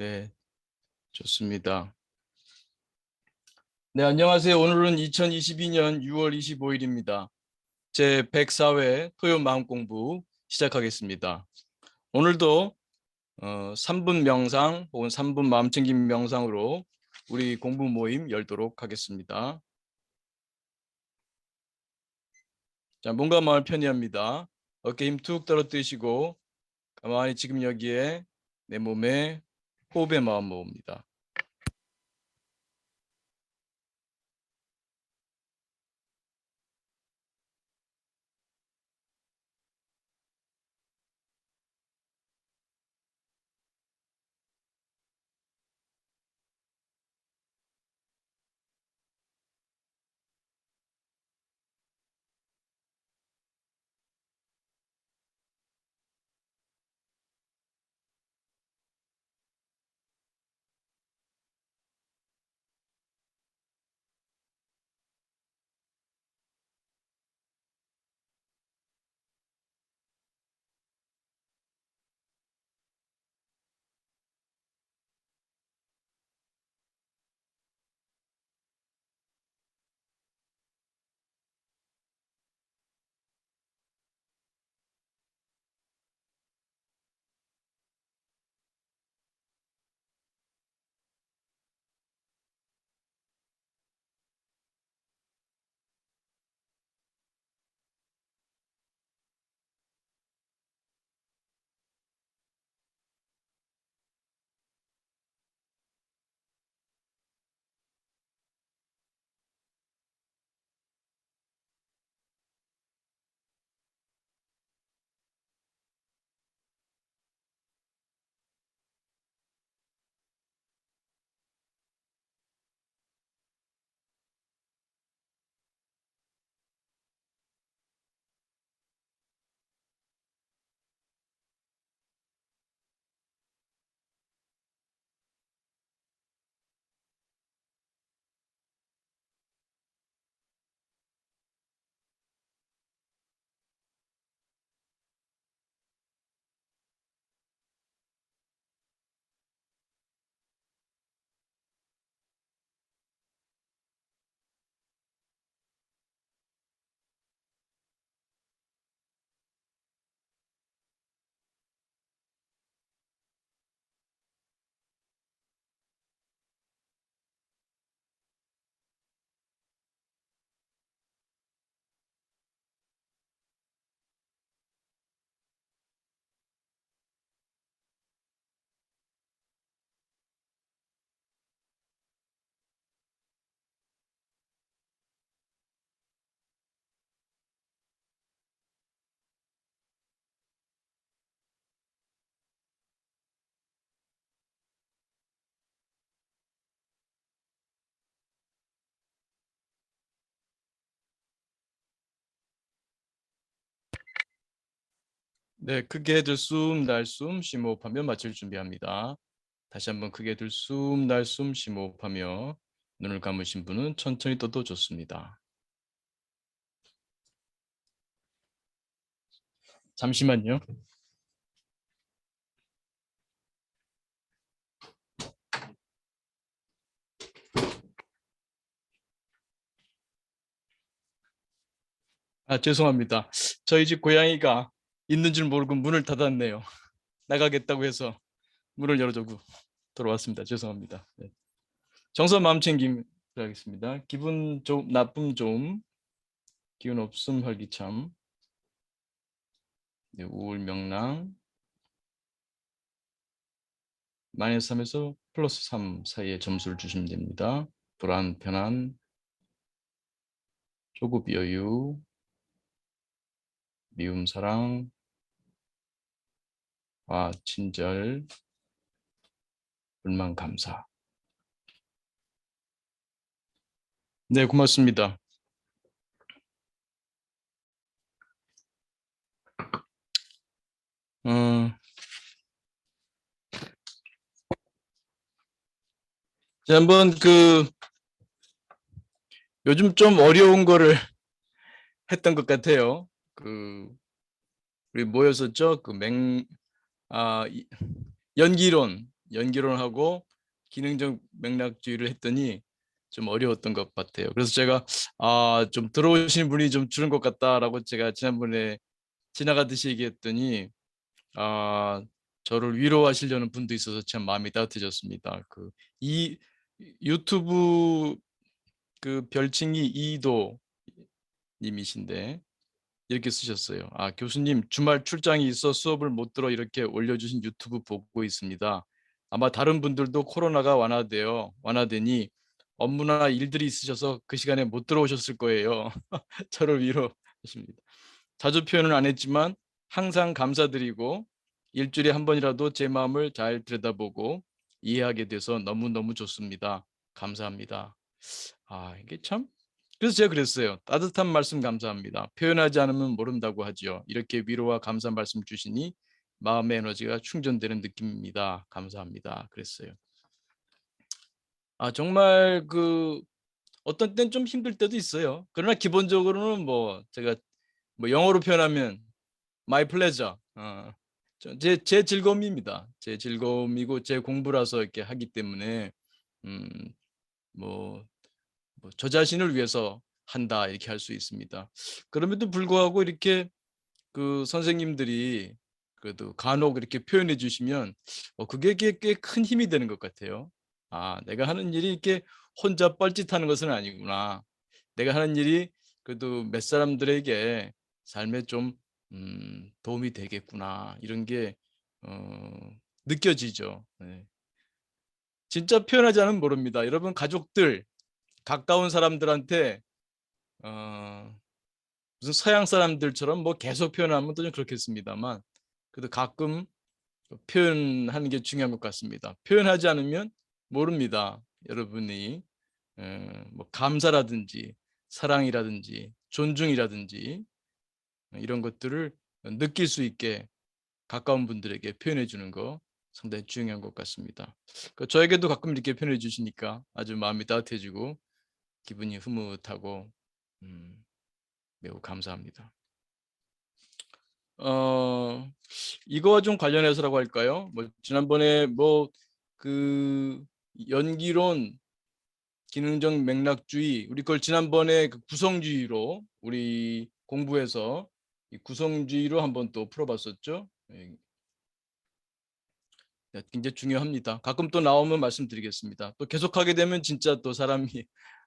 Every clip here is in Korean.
네, 좋습니다. 네, 안녕하세요. 오늘은 2022년 6월 25일입니다. 제 104회 토요 마음 공부 시작하겠습니다. 오늘도 3분 명상 혹은 3분 마음 챙김 명상으로 우리 공부 모임 열도록 하겠습니다. 자, 몸과 마음을 편히 합니다. 어깨 힘 툭 떨어뜨리시고 가만히 지금 여기에 내 몸에 호흡의 마음 모읍니다. 네, 크게 들숨 날숨 심호흡하며 마칠 준비합니다. 다시 한번 크게 들숨 날숨 심호흡하며 눈을 감으신 분은 천천히 떠도 좋습니다. 잠시만요. 죄송합니다. 저희 집 고양이가 있는 줄 모르고 문을 닫았네요. 나가겠다고 해서 문을 열어주고 돌아왔습니다. 죄송합니다. 네. 정서 마음 챙김 들어가겠습니다. 기분 좀 나쁨 좀 기운 없음 활기참 네, 우울 명랑 마이너스 3에서 플러스 3 사이에 점수를 주시면 됩니다. 불안 편안 조급 여유 미움 사랑 친절 불만 감사. 네, 고맙습니다. 한번 요즘 좀 어려운 거를 했던 것 같아요. 우리 뭐였었죠? 연기론 연기론하고 기능적 맥락주의를 했더니 좀 어려웠던 것 같아요. 그래서 제가 좀 들어오신 분이 좀 줄은 것 같다라고 제가 지난번에 지나가듯이 얘기했더니 아, 저를 위로하시려는 분도 있어서 참 마음이 따뜻해졌습니다. 이 유튜브 그 별칭이 이도 님이신데 이렇게 쓰셨어요. 교수님 주말 출장이 있어 수업을 못 들어 이렇게 올려주신 유튜브 보고 있습니다. 아마 다른 분들도 코로나가 완화되니 업무나 일들이 있으셔서 그 시간에 못 들어오셨을 거예요. 저를 위로하십니다. 자주 표현은 안 했지만 항상 감사드리고 일주일에 한 번이라도 제 마음을 잘 들여다보고 이해하게 돼서 너무너무 좋습니다. 감사합니다. 이게 참 그래서 제가 그랬어요. 따뜻한 말씀 감사합니다. 표현하지 않으면 모른다고 하지요. 이렇게 위로와 감사 말씀 주시니 마음의 에너지가 충전되는 느낌입니다. 감사합니다. 그랬어요. 정말 어떤 땐 좀 힘들 때도 있어요. 그러나 기본적으로는 제가 영어로 표현하면 my pleasure. 제 즐거움입니다. 제 즐거움이고 제 공부라서 이렇게 하기 때문에 음, 뭐, 저 자신을 위해서 한다 이렇게 할 수 있습니다. 그럼에도 불구하고 이렇게 선생님들이 그래도 간혹 이렇게 표현해 주시면 그게 꽤 큰 힘이 되는 것 같아요. 내가 하는 일이 이렇게 혼자 뻘짓하는 것은 아니구나. 내가 하는 일이 그래도 몇 사람들에게 삶에 좀 도움이 되겠구나 이런 게 느껴지죠. 네. 진짜 표현하지 않으면 모릅니다. 여러분 가족들 가까운 사람들한테 무슨 서양 사람들처럼 계속 표현하면 또 좀 그렇겠습니다만 그래도 가끔 표현하는 게 중요한 것 같습니다. 표현하지 않으면 모릅니다. 여러분이 감사라든지 사랑이라든지 존중이라든지 이런 것들을 느낄 수 있게 가까운 분들에게 표현해 주는 거 상당히 중요한 것 같습니다. 저에게도 가끔 이렇게 표현해 주시니까 아주 마음이 따뜻해지고 기분이 흐뭇하고 매우 감사합니다. 이거와 좀 관련해서라고 할까요? 지난번에 연기론, 기능적 맥락주의, 우리 그걸 지난번에 구성주의로 우리 공부해서 이 구성주의로 한번 또 풀어봤었죠. 예, 굉장히 중요합니다. 가끔 또 나오면 말씀드리겠습니다. 또 계속하게 되면 진짜 또 사람이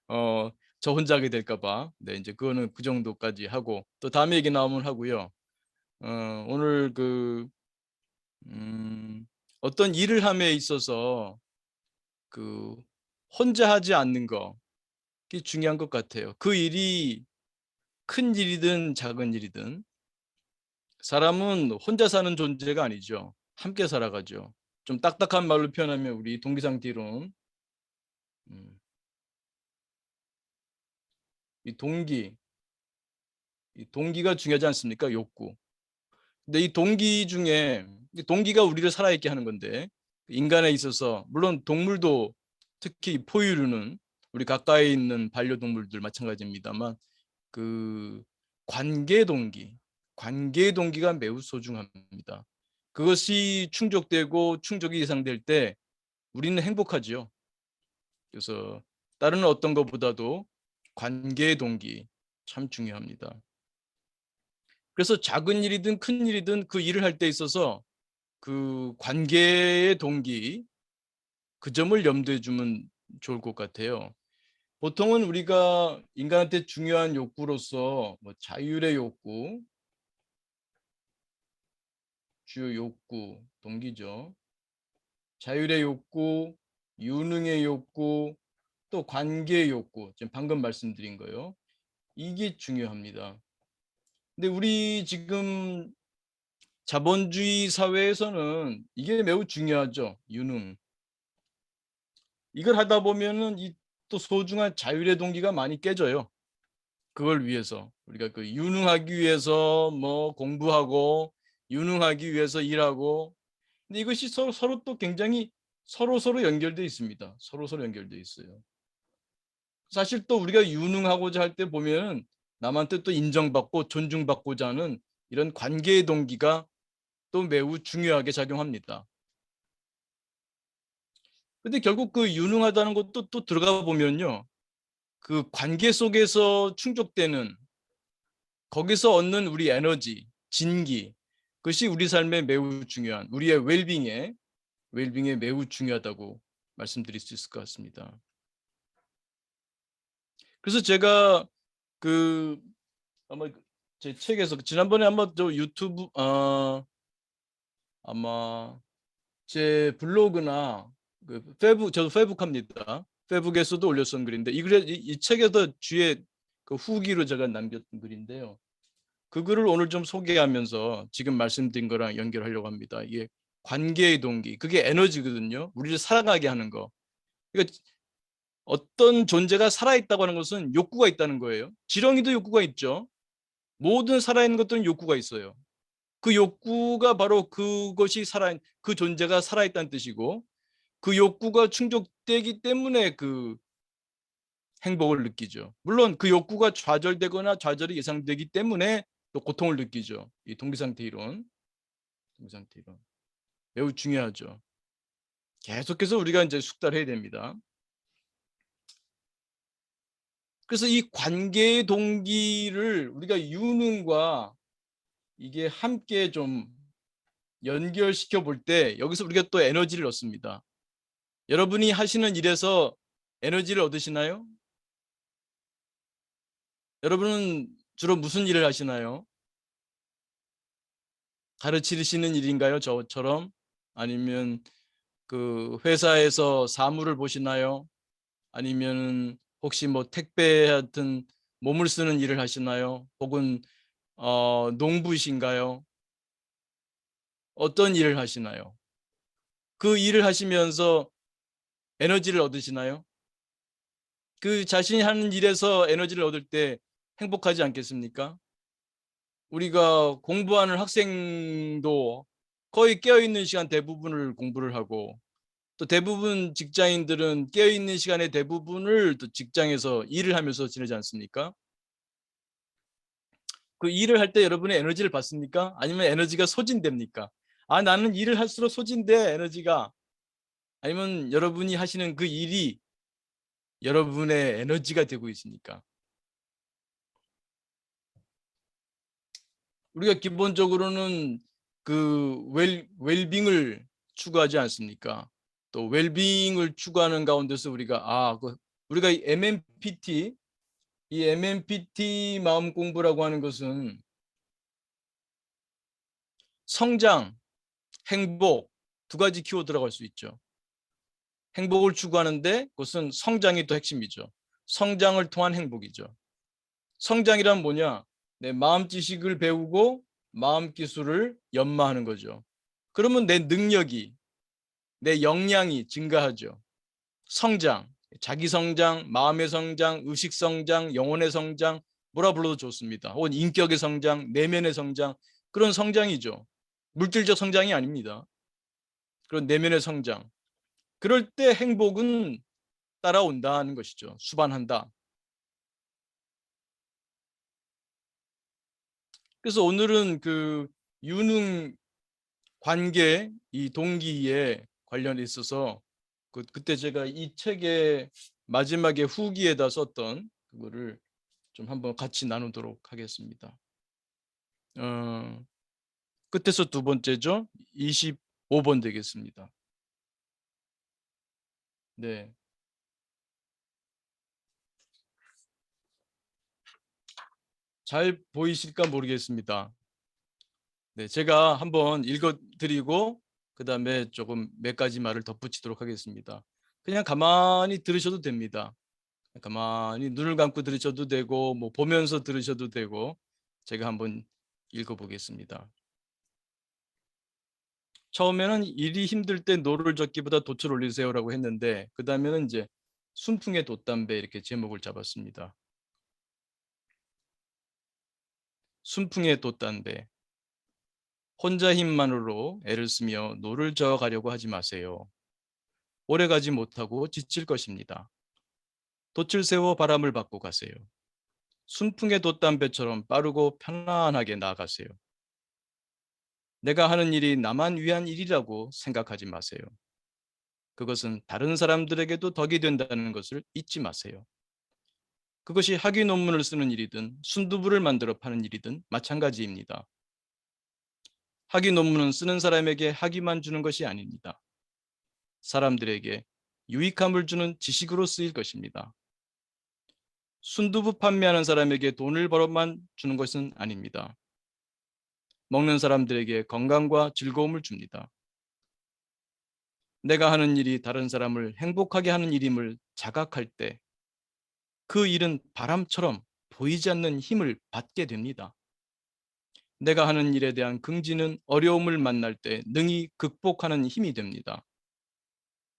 어, 저 혼자 하게 될까 봐. 네, 이제 그거는 그 정도까지 하고 또 다음에 얘기 나오면 하고요. 오늘 어떤 일을 함에 있어서 혼자 하지 않는 거 그게 중요한 것 같아요. 그 일이 큰 일이든 작은 일이든 사람은 혼자 사는 존재가 아니죠. 함께 살아가죠. 좀 딱딱한 말로 표현하면 우리 동기상태론 음, 이 동기가 중요하지 않습니까? 욕구. 근데 이 동기 중에 이 동기가 우리를 살아있게 하는 건데 인간에 있어서 물론 동물도 특히 포유류는 우리 가까이 있는 반려동물들 마찬가지입니다만 그 관계 동기가 매우 소중합니다. 그것이 충족되고 충족이 예상될 때 우리는 행복하지요. 그래서 다른 어떤 것보다도 관계 동기 참 중요합니다. 그래서 작은 일이든 큰 일이든 그 일을 할 때 있어서 그 관계의 동기 그 점을 염두에 두면 좋을 것 같아요. 보통은 우리가 인간한테 중요한 욕구로서 자율의 욕구, 주요 욕구, 동기죠. 자율의 욕구, 유능의 욕구, 또 관계의 욕구, 지금 방금 말씀드린 거요. 이게 중요합니다. 근데 우리 지금 자본주의 사회에서는 이게 매우 중요하죠. 유능. 이걸 하다 보면은 이 또 소중한 자율의 동기가 많이 깨져요. 그걸 위해서 우리가 유능하기 위해서 공부하고 유능하기 위해서 일하고 근데 이것이 서로 또 굉장히 서로 연결돼 있습니다. 서로 연결돼 있어요. 사실 또 우리가 유능하고자 할 때 보면은 남한테 또 인정받고 존중받고자 하는 이런 관계의 동기가 또 매우 중요하게 작용합니다. 근데 결국 그 유능하다는 것도 또 들어가 보면요. 그 관계 속에서 충족되는, 거기서 얻는 우리 에너지, 진기, 그것이 우리 삶에 매우 중요한, 우리의 웰빙에 매우 중요하다고 말씀드릴 수 있을 것 같습니다. 그래서 제가 그 아마 제 책에서 지난번에 아마 저 유튜브 아마 제 블로그나 그 페북, 저도 페북합니다. 페북에서도 올렸던 글인데 이 책에서 주에 그 후기로 제가 남겼던 글인데요. 그 글을 오늘 좀 소개하면서 지금 말씀드린 거랑 연결하려고 합니다. 이게 관계의 동기, 그게 에너지거든요. 우리를 살아가게 하는 거. 그러니까 어떤 존재가 살아있다고 하는 것은 욕구가 있다는 거예요. 지렁이도 욕구가 있죠. 모든 살아있는 것들은 욕구가 있어요. 그 욕구가 바로 그 존재가 살아있다는 뜻이고, 그 욕구가 충족되기 때문에 그 행복을 느끼죠. 물론 그 욕구가 좌절되거나 좌절이 예상되기 때문에 또 고통을 느끼죠. 이 동기상태 이론. 동기상태 이론. 매우 중요하죠. 계속해서 우리가 이제 숙달해야 됩니다. 그래서 이 관계의 동기를 우리가 유능과 이게 함께 좀 연결시켜 볼 때 여기서 우리가 또 에너지를 얻습니다. 여러분이 하시는 일에서 에너지를 얻으시나요? 여러분은 주로 무슨 일을 하시나요? 가르치시는 일인가요? 저처럼? 아니면 그 회사에서 사무를 보시나요? 아니면 혹시 뭐 택배 같은 몸을 쓰는 일을 하시나요? 혹은 농부이신가요? 어떤 일을 하시나요? 그 일을 하시면서 에너지를 얻으시나요? 그 자신이 하는 일에서 에너지를 얻을 때 행복하지 않겠습니까? 우리가 공부하는 학생도 거의 깨어있는 시간 대부분을 공부를 하고, 또 대부분 직장인들은 깨어있는 시간의 대부분을 또 직장에서 일을 하면서 지내지 않습니까? 그 일을 할 때 여러분의 에너지를 받습니까? 아니면 에너지가 소진됩니까? 아, 나는 일을 할수록 소진돼, 에너지가. 아니면 여러분이 하시는 그 일이 여러분의 에너지가 되고 있습니까? 우리가 기본적으로는 그 웰빙을 추구하지 않습니까? 또 웰빙을 추구하는 가운데서 우리가 이 MMPT 마음 공부라고 하는 것은 성장, 행복 두 가지 키워드라고 할 수 있죠. 행복을 추구하는데 그것은 성장이 또 핵심이죠. 성장을 통한 행복이죠. 성장이란 뭐냐? 내 마음 지식을 배우고 마음 기술을 연마하는 거죠. 그러면 내 능력이, 내 역량이 증가하죠. 성장, 자기 성장, 마음의 성장, 의식 성장, 영혼의 성장, 뭐라 불러도 좋습니다. 혹은 인격의 성장, 내면의 성장, 그런 성장이죠. 물질적 성장이 아닙니다. 그런 내면의 성장. 그럴 때 행복은 따라온다는 것이죠. 수반한다. 그래서 오늘은 그 유능 관계, 이 동기에 관련해 있어서 그때 제가 이 책의 마지막에 후기에다 썼던 그거를 좀 한번 같이 나누도록 하겠습니다. 어, 끝에서 두 번째죠. 25번 되겠습니다. 네. 잘 보이실까 모르겠습니다. 네, 제가 한번 읽어드리고 그 다음에 조금 몇 가지 말을 덧붙이도록 하겠습니다. 그냥 가만히 들으셔도 됩니다. 가만히 눈을 감고 들으셔도 되고 뭐 보면서 들으셔도 되고 제가 한번 읽어보겠습니다. 처음에는 일이 힘들 때 노를 젓기보다 돛을 올리세요라고 했는데 그 다음에는 이제 순풍의 돛담배 이렇게 제목을 잡았습니다. 순풍의 돛담배. 혼자 힘만으로 애를 쓰며 노를 저어가려고 하지 마세요. 오래 가지 못하고 지칠 것입니다. 돛을 세워 바람을 받고 가세요. 순풍의 돛담배처럼 빠르고 편안하게 나아가세요. 내가 하는 일이 나만 위한 일이라고 생각하지 마세요. 그것은 다른 사람들에게도 덕이 된다는 것을 잊지 마세요. 그것이 학위 논문을 쓰는 일이든 순두부를 만들어 파는 일이든 마찬가지입니다. 학위 논문은 쓰는 사람에게 학위만 주는 것이 아닙니다. 사람들에게 유익함을 주는 지식으로 쓰일 것입니다. 순두부 판매하는 사람에게 돈을 벌어만 주는 것은 아닙니다. 먹는 사람들에게 건강과 즐거움을 줍니다. 내가 하는 일이 다른 사람을 행복하게 하는 일임을 자각할 때 그 일은 바람처럼 보이지 않는 힘을 받게 됩니다. 내가 하는 일에 대한 긍지는 어려움을 만날 때 능히 극복하는 힘이 됩니다.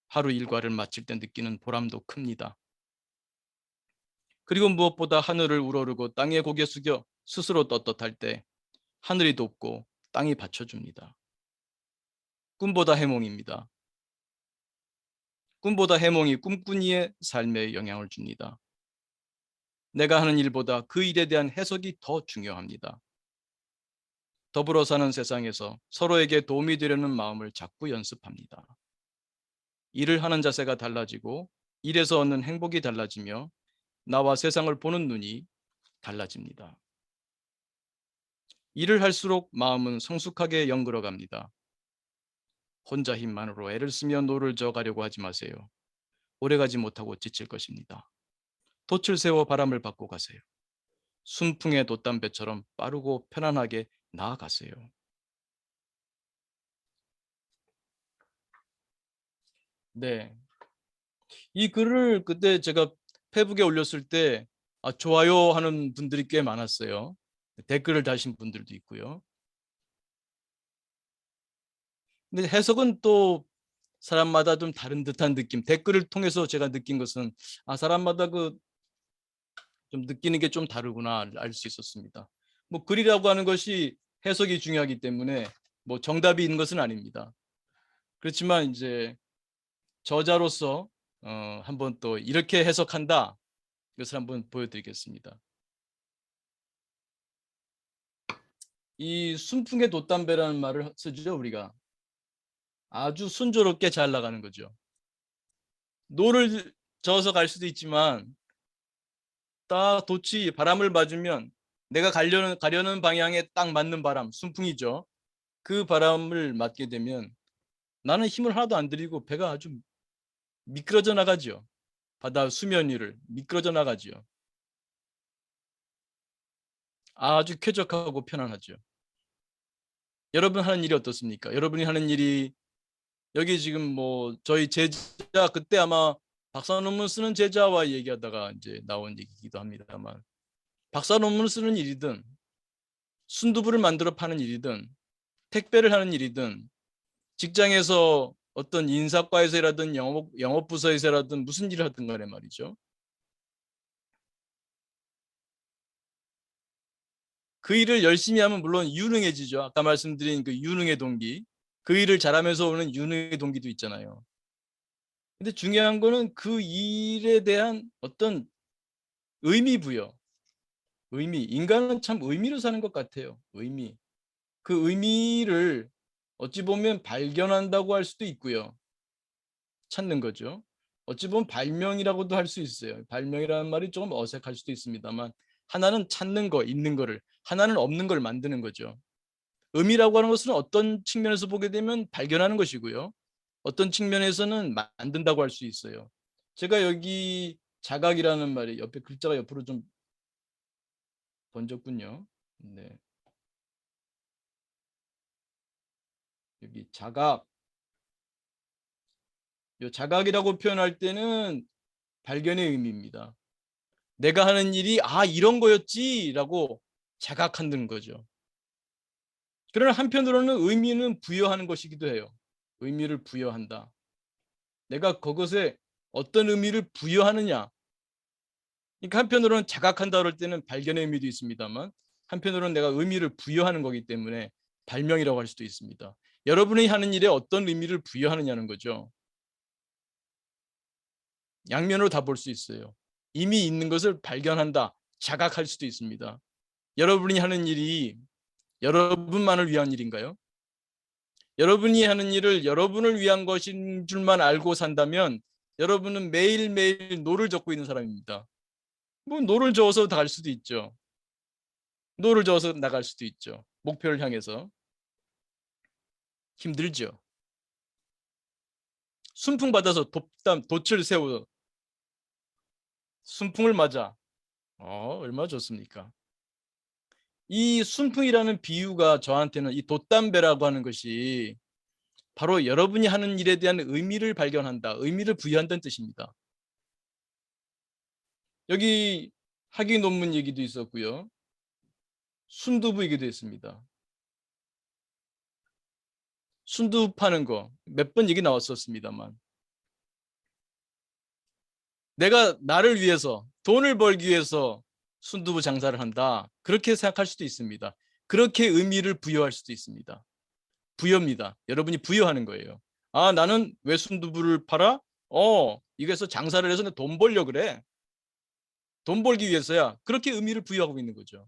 하루 일과를 마칠 때 느끼는 보람도 큽니다. 그리고 무엇보다 하늘을 우러르고 땅에 고개 숙여 스스로 떳떳할 때 하늘이 돕고 땅이 받쳐줍니다. 꿈보다 해몽입니다. 꿈보다 해몽이 꿈꾸니의 삶에 영향을 줍니다. 내가 하는 일보다 그 일에 대한 해석이 더 중요합니다. 더불어 사는 세상에서 서로에게 도움이 되려는 마음을 자꾸 연습합니다. 일을 하는 자세가 달라지고 일에서 얻는 행복이 달라지며 나와 세상을 보는 눈이 달라집니다. 일을 할수록 마음은 성숙하게 연그러갑니다. 혼자 힘만으로 애를 쓰며 노를 저어가려고 하지 마세요. 오래가지 못하고 지칠 것입니다. 돛을 세워 바람을 받고 가세요. 순풍의 돛담배처럼 빠르고 편안하게 나아가세요. 네, 이 글을 그때 제가 페북에 올렸을 때 좋아요 하는 분들이 꽤 많았어요. 댓글을 다신 분들도 있고요. 근데 해석은 또 사람마다 좀 다른 듯한 느낌. 댓글을 통해서 제가 느낀 것은 사람마다 그 좀 느끼는 게 좀 다르구나 알 수 있었습니다. 뭐 글이라고 하는 것이 해석이 중요하기 때문에 뭐 정답이 있는 것은 아닙니다. 그렇지만 이제 저자로서 한번 또 이렇게 해석한다. 이것을 한번 보여드리겠습니다. 이 순풍의 돛담배라는 말을 쓰죠, 우리가. 아주 순조롭게 잘 나가는 거죠. 노를 저어서 갈 수도 있지만 딱 돛이 바람을 맞으면 내가 가려는 방향에 딱 맞는 바람, 순풍이죠. 그 바람을 맞게 되면 나는 힘을 하나도 안 들이고 배가 아주 미끄러져 나가죠. 바다 수면 위를 미끄러져 나가죠. 아주 쾌적하고 편안하죠. 여러분 하는 일이 어떻습니까? 여러분이 하는 일이 여기 지금 뭐 저희 제자 그때 아마 박사 논문 쓰는 제자와 얘기하다가 이제 나온 얘기이기도 합니다만 박사 논문을 쓰는 일이든 순두부를 만들어 파는 일이든 택배를 하는 일이든 직장에서 어떤 인사과에서 일하든 영업부서에서 일하든 무슨 일을 하든 간에 말이죠. 그 일을 열심히 하면 물론 유능해지죠. 아까 말씀드린 그 유능의 동기. 그 일을 잘하면서 오는 유능의 동기도 있잖아요. 근데 중요한 거는 그 일에 대한 어떤 의미 부여. 의미. 인간은 참 의미로 사는 것 같아요. 의미. 그 의미를 어찌 보면 발견한다고 할 수도 있고요. 찾는 거죠. 어찌 보면 발명이라고도 할 수 있어요. 발명이라는 말이 조금 어색할 수도 있습니다만 하나는 찾는 거, 있는 거를, 하나는 없는 걸 만드는 거죠. 의미라고 하는 것은 어떤 측면에서 보게 되면 발견하는 것이고요. 어떤 측면에서는 만든다고 할 수 있어요. 제가 여기 자각이라는 말이 옆에 글자가 옆으로 좀 번졌군요. 네. 여기 자각. 이 자각이라고 표현할 때는 발견의 의미입니다. 내가 하는 일이 이런 거였지라고 자각한다는 거죠. 그러나 한편으로는 의미는 부여하는 것이기도 해요. 의미를 부여한다. 내가 그것에 어떤 의미를 부여하느냐. 그러니까 한편으로는 자각한다 그럴 때는 발견의 의미도 있습니다만 한편으로는 내가 의미를 부여하는 거기 때문에 발명이라고 할 수도 있습니다. 여러분이 하는 일에 어떤 의미를 부여하느냐는 거죠. 양면으로 다 볼 수 있어요. 이미 있는 것을 발견한다, 자각할 수도 있습니다. 여러분이 하는 일이 여러분만을 위한 일인가요? 여러분이 하는 일을 여러분을 위한 것인 줄만 알고 산다면 여러분은 매일매일 노를 젓고 있는 사람입니다. 뭐 노를 저어서 갈 수도 있죠. 노를 저어서 나갈 수도 있죠. 목표를 향해서. 힘들죠. 순풍 받아서 돛을 세워 순풍을 맞아. 얼마나 좋습니까? 이 순풍이라는 비유가 저한테는 이 돛담배라고 하는 것이 바로 여러분이 하는 일에 대한 의미를 발견한다, 의미를 부여한다는 뜻입니다. 여기 학위 논문 얘기도 있었고요. 순두부 얘기도 있습니다. 순두부 파는 거 몇 번 얘기 나왔었습니다만 내가 나를 위해서 돈을 벌기 위해서 순두부 장사를 한다. 그렇게 생각할 수도 있습니다. 그렇게 의미를 부여할 수도 있습니다. 부여입니다. 여러분이 부여하는 거예요. 아, 나는 왜 순두부를 팔아? 이거에서 장사를 해서 내 돈 벌려 그래. 돈 벌기 위해서야. 그렇게 의미를 부여하고 있는 거죠.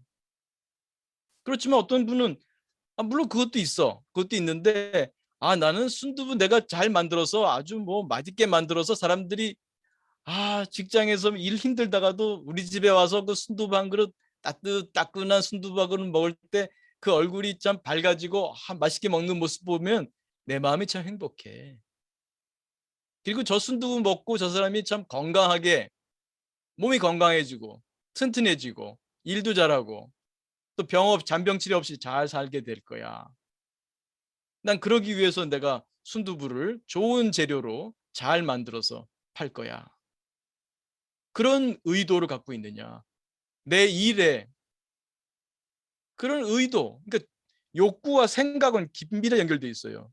그렇지만 어떤 분은 물론 그것도 있어. 그것도 있는데 나는 순두부 내가 잘 만들어서 아주 뭐 맛있게 만들어서 사람들이 직장에서 일 힘들다가도 우리 집에 와서 그 순두부 한 그릇 따끈한 순두부 한 그릇 먹을 때 그 얼굴이 참 밝아지고 맛있게 먹는 모습 보면 내 마음이 참 행복해. 그리고 저 순두부 먹고 저 사람이 참 건강하게 몸이 건강해지고 튼튼해지고 일도 잘하고 또 잔병 치레 없이 잘 살게 될 거야. 난 그러기 위해서 내가 순두부를 좋은 재료로 잘 만들어서 팔 거야. 그런 의도를 갖고 있느냐. 내 일에 그런 의도, 그러니까 욕구와 생각은 긴밀하게 연결되어 있어요.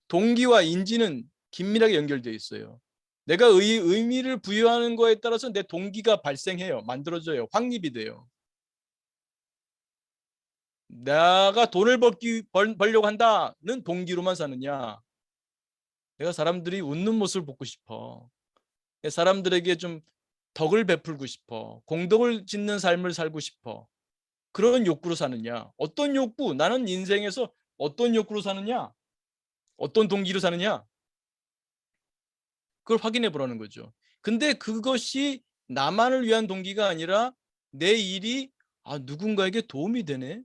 동기와 인지는 긴밀하게 연결되어 있어요. 내가 의미를 부여하는 거에 따라서 내 동기가 발생해요. 만들어져요. 확립이 돼요. 내가 돈을 벌려고 한다는 동기로만 사느냐. 내가 사람들이 웃는 모습을 보고 싶어. 사람들에게 좀 덕을 베풀고 싶어. 공덕을 짓는 삶을 살고 싶어. 그런 욕구로 사느냐. 어떤 욕구? 나는 인생에서 어떤 욕구로 사느냐? 어떤 동기로 사느냐? 그걸 확인해 보라는 거죠. 근데 그것이 나만을 위한 동기가 아니라 내 일이 누군가에게 도움이 되네.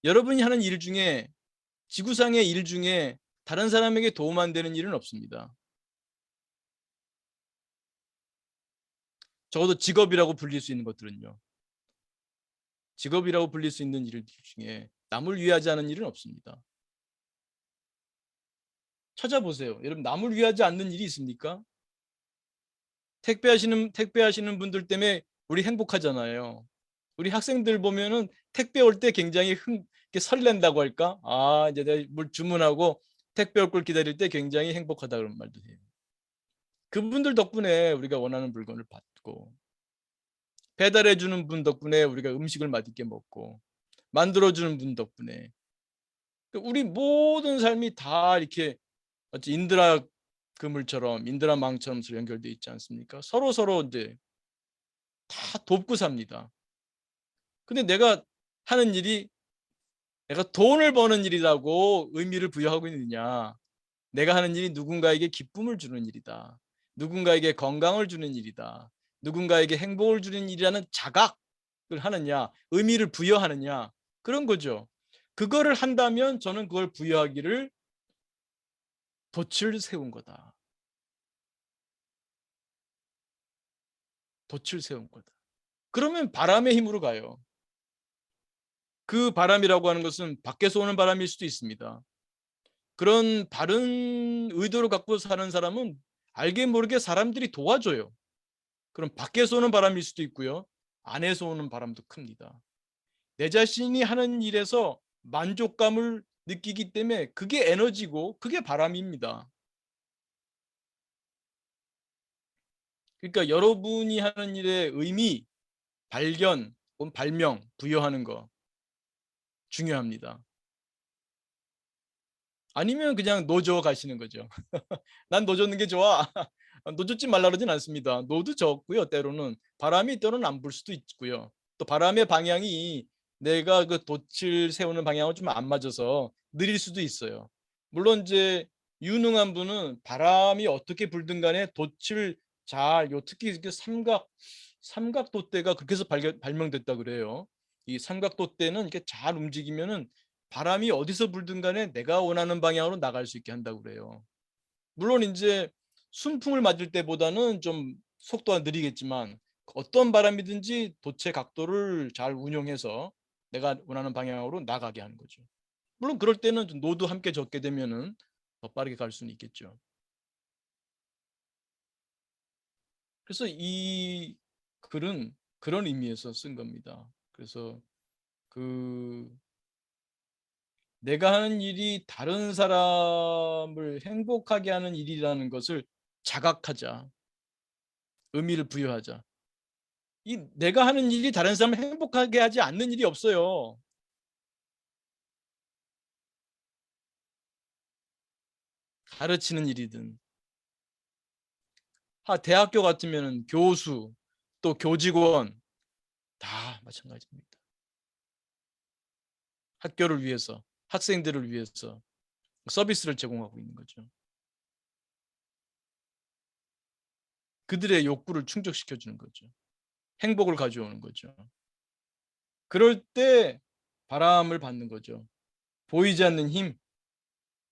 여러분이 하는 일 중에 지구상의 일 중에 다른 사람에게 도움 안 되는 일은 없습니다. 적어도 직업이라고 불릴 수 있는 것들은요. 직업이라고 불릴 수 있는 일 중에 남을 위하지 않은 일은 없습니다. 찾아보세요. 여러분 남을 위하지 않는 일이 있습니까? 택배하시는 분들 때문에 우리 행복하잖아요. 우리 학생들 보면은 택배 올 때 굉장히 설렌다고 할까? 이제 내가 뭘 주문하고 택배 올 걸 기다릴 때 굉장히 행복하다 그런 말도 해요. 그분들 덕분에 우리가 원하는 물건을 받고 배달해 주는 분 덕분에 우리가 음식을 맛있게 먹고 만들어 주는 분 덕분에 우리 모든 삶이 다 이렇게 마치 인드라 그물처럼 인드라 망처럼 연결돼 있지 않습니까? 서로 이제 다 돕고 삽니다. 근데 내가 하는 일이 내가 돈을 버는 일이라고 의미를 부여하고 있느냐? 내가 하는 일이 누군가에게 기쁨을 주는 일이다. 누군가에게 건강을 주는 일이다. 누군가에게 행복을 주는 일이라는 자각을 하느냐? 의미를 부여하느냐? 그런 거죠. 그거를 한다면 저는 그걸 부여하기를 돛을 세운 거다. 돛을 세운 거다. 그러면 바람의 힘으로 가요. 그 바람이라고 하는 것은 밖에서 오는 바람일 수도 있습니다. 그런 바른 의도를 갖고 사는 사람은 알게 모르게 사람들이 도와줘요. 그럼 밖에서 오는 바람일 수도 있고요. 안에서 오는 바람도 큽니다. 내 자신이 하는 일에서 만족감을 느끼기 때문에 그게 에너지고 그게 바람입니다. 그러니까 여러분이 하는 일의 의미, 발견, 발명, 부여하는 거 중요합니다. 아니면 그냥 노져 가시는 거죠. 난 노젓는 게 좋아. 노젓지 말라 그러진 않습니다. 노도 적고요. 때로는 바람이 때로는 안 불 수도 있고요. 또 바람의 방향이 내가 그 돛을 세우는 방향하고 좀 안 맞아서 느릴 수도 있어요. 물론 이제 유능한 분은 바람이 어떻게 불든 간에 돛을 잘, 요 특히 그 삼각 돛대가 그렇게 해서 발명됐다 그래요. 이 삼각 돛대는 이렇게 잘 움직이면은 바람이 어디서 불든 간에 내가 원하는 방향으로 나갈 수 있게 한다고 그래요. 물론 이제 순풍을 맞을 때보다는 좀 속도가 느리겠지만 어떤 바람이든지 돛의 각도를 잘 운용해서 내가 원하는 방향으로 나가게 하는 거죠. 물론 그럴 때는 노도 함께 젓게 되면은 더 빠르게 갈 수는 있겠죠. 그래서 이 글은 그런 의미에서 쓴 겁니다. 그래서 그 내가 하는 일이 다른 사람을 행복하게 하는 일이라는 것을 자각하자. 의미를 부여하자. 이 내가 하는 일이 다른 사람을 행복하게 하지 않는 일이 없어요. 가르치는 일이든 대학교 같으면 교수 또 교직원 다 마찬가지입니다. 학교를 위해서 학생들을 위해서 서비스를 제공하고 있는 거죠. 그들의 욕구를 충족시켜 주는 거죠. 행복을 가져오는 거죠. 그럴 때 바람을 받는 거죠. 보이지 않는 힘,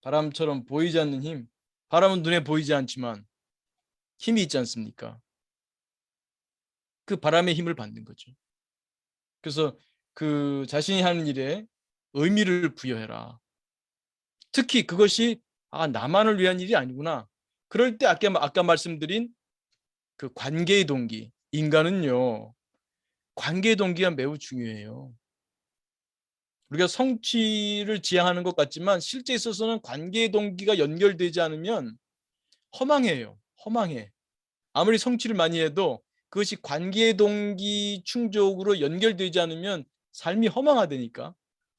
바람처럼 보이지 않는 힘. 바람은 눈에 보이지 않지만 힘이 있지 않습니까? 그 바람의 힘을 받는 거죠. 그래서 그 자신이 하는 일에 의미를 부여해라. 특히 그것이 나만을 위한 일이 아니구나. 그럴 때 아까 말씀드린 그 관계의 동기. 인간은요. 관계의 동기가 매우 중요해요. 우리가 성취를 지향하는 것 같지만 실제 있어서는 관계의 동기가 연결되지 않으면 허망해요. 허망해. 아무리 성취를 많이 해도 그것이 관계의 동기 충족으로 연결되지 않으면 삶이 허망하다니까.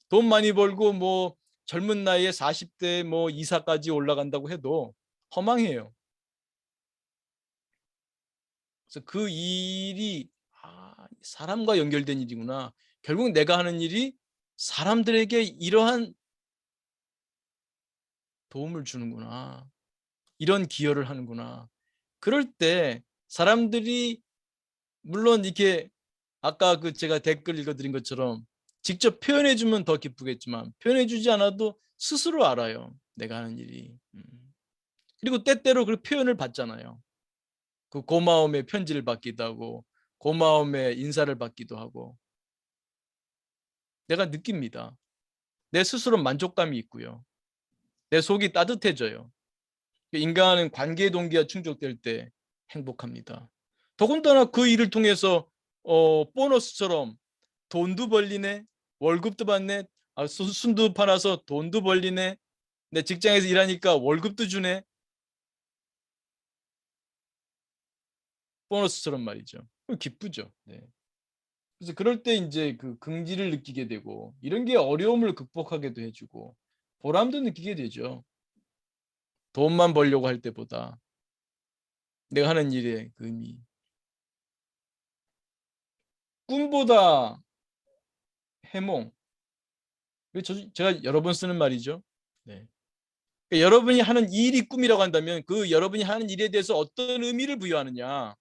돈 많이 벌고 뭐 젊은 나이에 40대 뭐 이사까지 올라간다고 해도 허망해요. 그래서 그 일이 사람과 연결된 일이구나. 결국 내가 하는 일이 사람들에게 이러한 도움을 주는구나. 이런 기여를 하는구나. 그럴 때 사람들이 물론 이렇게 아까 그 제가 댓글 읽어드린 것처럼 직접 표현해 주면 더 기쁘겠지만 표현해 주지 않아도 스스로 알아요. 내가 하는 일이. 그리고 때때로 그 표현을 받잖아요. 그 고마움의 편지를 받기도 하고 고마움의 인사를 받기도 하고 내가 느낍니다. 내 스스로 만족감이 있고요. 내 속이 따뜻해져요. 인간은 관계 동기가 충족될 때 행복합니다. 더군다나 그 일을 통해서 보너스처럼 돈도 벌리네, 월급도 받네, 순도 팔아서 돈도 벌리네, 내 직장에서 일하니까 월급도 주네, 보너스처럼 말이죠. 기쁘죠. 네. 그래서 그럴 때 이제 그 긍지를 느끼게 되고 이런 게 어려움을 극복하게도 해주고 보람도 느끼게 되죠. 돈만 벌려고 할 때보다 내가 하는 일의 그 의미. 꿈보다 해몽. 제가 여러 번 쓰는 말이죠. 네. 그러니까 여러분이 하는 일이 꿈이라고 한다면 그 여러분이 하는 일에 대해서 어떤 의미를 부여하느냐.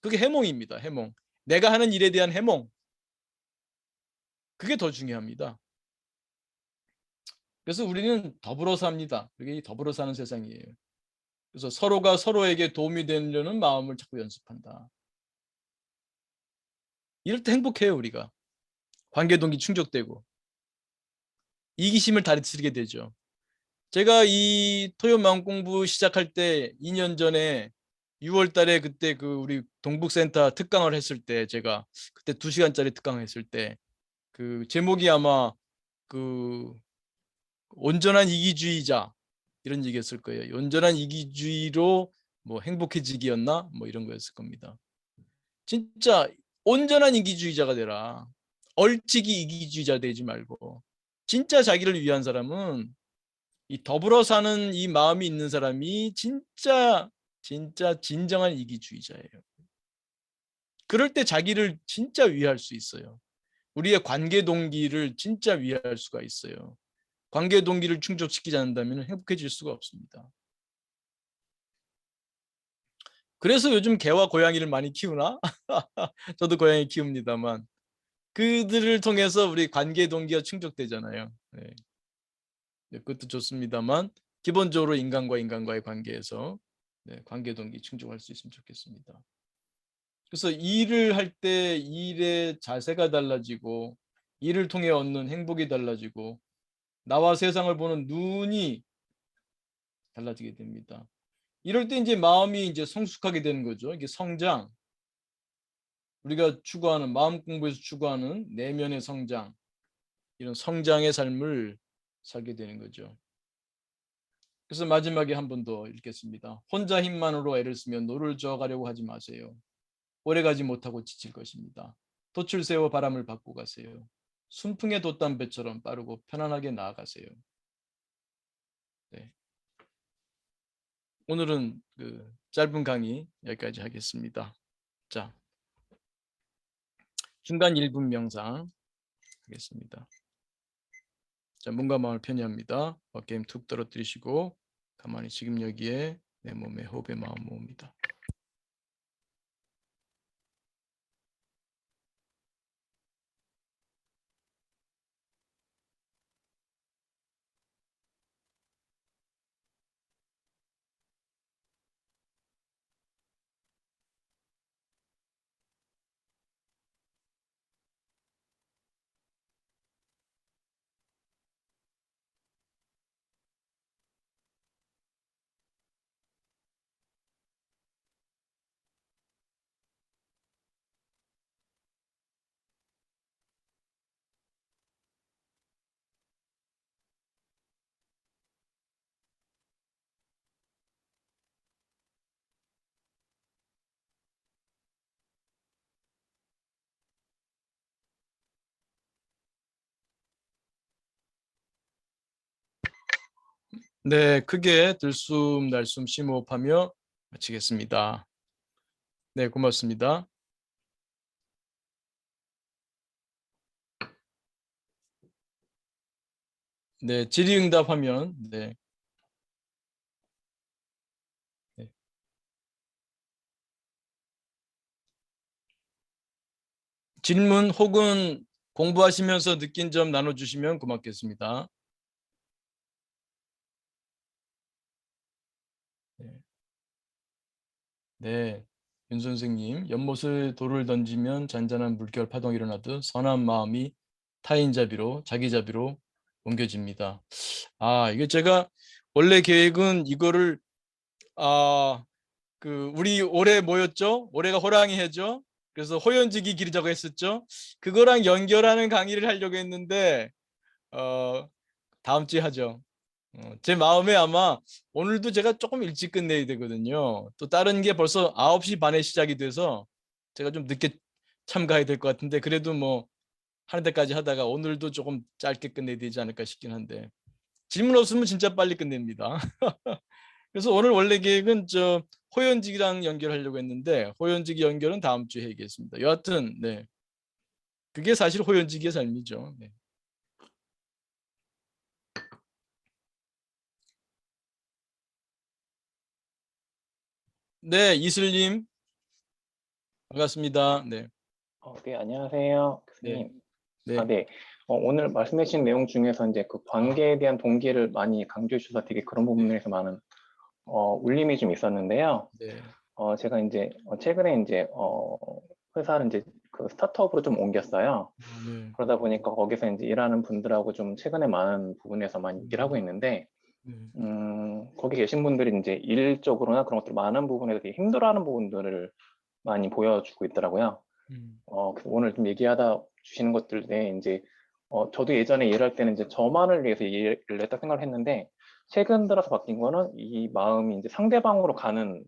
그게 해몽입니다. 해몽. 내가 하는 일에 대한 해몽. 그게 더 중요합니다. 그래서 우리는 더불어 삽니다. 그게 더불어 사는 세상이에요. 그래서 서로가 서로에게 도움이 되려는 마음을 자꾸 연습한다. 이럴 때 행복해요, 우리가. 관계동기 충족되고 이기심을 다스리게 되죠. 제가 이 토요 마음 공부 시작할 때 2년 전에 6월 달에 그때 그 우리 동북센터 특강을 했을 때 제가 그때 2시간짜리 특강을 했을 때 그 제목이 아마 그 온전한 이기주의자 이런 얘기였을 거예요. 온전한 이기주의로 뭐 행복해지기였나? 뭐 이런 거였을 겁니다. 진짜 온전한 이기주의자가 되라. 얼찍이 이기주의자 되지 말고 진짜 자기를 위한 사람은 이 더불어 사는 이 마음이 있는 사람이 진짜 진정한 이기주의자예요. 그럴 때 자기를 진짜 위할 수 있어요. 우리의 관계 동기를 진짜 위할 수가 있어요. 관계 동기를 충족시키지 않는다면 행복해질 수가 없습니다. 그래서 요즘 개와 고양이를 많이 키우나? 저도 고양이 키웁니다만 그들을 통해서 우리 관계 동기가 충족되잖아요. 네. 네, 그것도 좋습니다만 기본적으로 인간과 인간과의 관계에서 네, 관계 동기 충족할 수 있으면 좋겠습니다. 그래서 일을 할 때 일의 자세가 달라지고 일을 통해 얻는 행복이 달라지고 나와 세상을 보는 눈이 달라지게 됩니다. 이럴 때 이제 마음이 이제 성숙하게 되는 거죠. 이게 성장, 우리가 추구하는 마음 공부에서 추구하는 내면의 성장, 이런 성장의 삶을 살게 되는 거죠. 그래서 마지막에 한 번 더 읽겠습니다. 혼자 힘만으로 애를 쓰며 노를 저어가려고 하지 마세요. 오래가지 못하고 지칠 것입니다. 돛을 세워 바람을 받고 가세요. 순풍에 돛단 배처럼 빠르고 편안하게 나아가세요. 네. 오늘은 그 짧은 강의 여기까지 하겠습니다. 자, 중간 1분 명상 하겠습니다. 자, 몸과 마음을 편히합니다. 어깨 힘 툭 떨어뜨리시고 가만히 지금 여기에 내 몸에 호흡에 마음 모읍니다. 네, 크게 들숨 날숨 심호흡하며 마치겠습니다. 네, 고맙습니다. 네, 질의응답하면 네. 네. 질문 혹은 공부하시면서 느낀 점 나눠주시면 고맙겠습니다. 네, 네. 윤 선생님, 연못을 돌을 던지면 잔잔한 물결 파동이 일어나듯 선한 마음이 타인 자비로 자기 자비로 옮겨집니다. 아, 이게 제가 원래 계획은 이거를 우리 올해 뭐였죠? 올해가 호랑이 해죠. 그래서 호연지기 기르자고 했었죠. 그거랑 연결하는 강의를 하려고 했는데 다음 주에 하죠. 제 마음에 아마 오늘도 제가 조금 일찍 끝내야 되거든요. 또 다른 게 벌써 9시 반에 시작이 돼서 제가 좀 늦게 참가해야 될 것 같은데 그래도 뭐 하는 데까지 하다가 오늘도 조금 짧게 끝내야 되지 않을까 싶긴 한데 질문 없으면 진짜 빨리 끝냅니다. 그래서 오늘 원래 계획은 저 호연직이랑 연결하려고 했는데 호연직 연결은 다음 주에 해야겠습니다. 여하튼 네, 그게 사실 호연직의 삶이죠. 네, 네 이슬님 반갑습니다. 네, 네, 안녕하세요, 네, 교수님. 네, 네. 오늘 말씀해 주신 내용 중에서 이제 그 관계에 대한 동기를 많이 강조해 주셔서 되게 그런 부분에서 많은 울림이 좀 있었는데요. 네, 제가 이제 최근에 이제 회사를 이제 그 스타트업으로 좀 옮겼어요. 네, 그러다 보니까 거기서 이제 일하는 분들하고 좀 최근에 많은 부분에서 많이 얘기를 하고 있는데, 네, 거기 계신 분들이 이제 일적으로나 그런 것들 많은 부분에서 되게 힘들어하는 부분들을 많이 보여주고 있더라고요. 그래서 오늘 좀 얘기하다 주시는 것들 내 이제 저도 예전에 일할 때는 이제 저만을 위해서 일을 했다 생각을 했는데 최근 들어서 바뀐 거는 이 마음이 이제 상대방으로 가는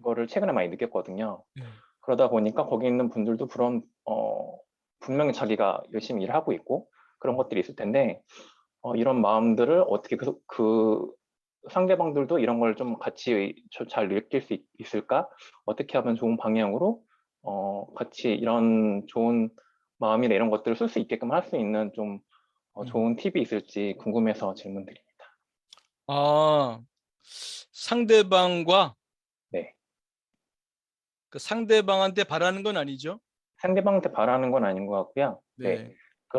거를 최근에 많이 느꼈거든요. 네, 그러다 보니까 거기 있는 분들도 그런 분명히 자기가 열심히 일하고 있고 그런 것들이 있을 텐데 이런 마음들을 어떻게 그 상대방들도 이런 걸 좀 같이 잘 느낄 수 있을까? 어떻게 하면 좋은 방향으로 같이 이런 좋은 마음이나 이런 것들을 쓸 수 있게끔 할 수 있는 좀 좋은 팁이 있을지 궁금해서 질문드립니다. 아, 상대방과 네. 그 상대방한테 바라는 건 아니죠? 상대방한테 바라는 건 아닌 것 같고요. 네. 네.